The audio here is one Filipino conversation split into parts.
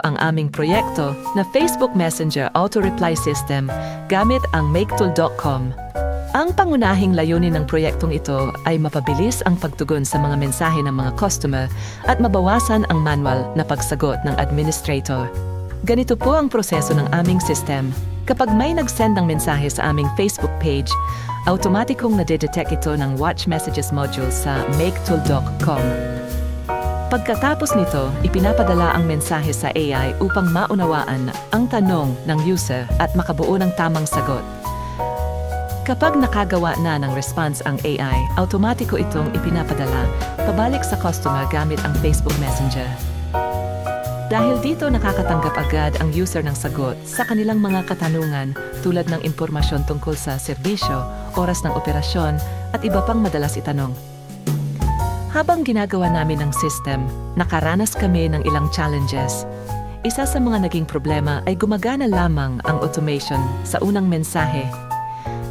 ang aming proyekto na Facebook Messenger Auto-Reply System gamit ang maketool.com. Ang pangunahing layunin ng proyektong ito ay mapabilis ang pagtugon sa mga mensahe ng mga customer at mabawasan ang manual na pagsagot ng administrator. Ganito po ang proseso ng aming system. Kapag may nag-send ng mensahe sa aming Facebook page, automatikong nadedetect ito ng Watch Messages module sa maketool.com. Pagkatapos nito, ipinapadala ang mensahe sa AI upang maunawaan ang tanong ng user at makabuo ng tamang sagot. Kapag nakagawa na ng response ang AI, automatiko itong ipinapadala pabalik sa customer gamit ang Facebook Messenger. Dahil dito nakakatanggap agad ang user ng sagot sa kanilang mga katanungan tulad ng impormasyon tungkol sa serbisyo, oras ng operasyon at iba pang madalas itanong. Habang ginagawa namin ang system, nakaranas kami ng ilang challenges. Isa sa mga naging problema ay gumagana lamang ang automation sa unang mensahe.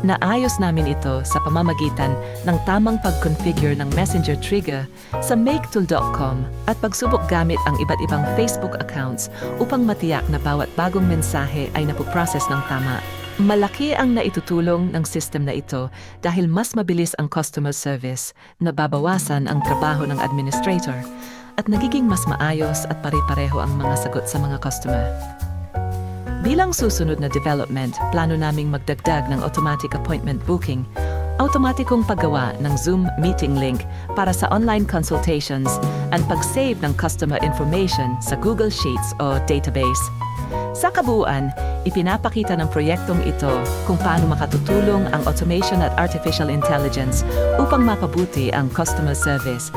Naayos namin ito sa pamamagitan ng tamang pag-configure ng Messenger trigger sa maketool.com at pagsubok gamit ang iba't ibang Facebook accounts upang matiyak na bawat bagong mensahe ay napoprocess ng tama. Malaki ang naitutulong ng system na ito dahil mas mabilis ang customer service, nababawasan ang trabaho ng administrator, at nagiging mas maayos at pare-pareho ang mga sagot sa mga customer. Bilang susunod na development, plano naming magdagdag ng automatic appointment booking, automatikong paggawa ng Zoom meeting link para sa online consultations, at pag-save ng customer information sa Google Sheets o database. Sa kabuuan, ipinapakita ng proyektong ito kung paano makatutulong ang automation at artificial intelligence upang mapabuti ang customer service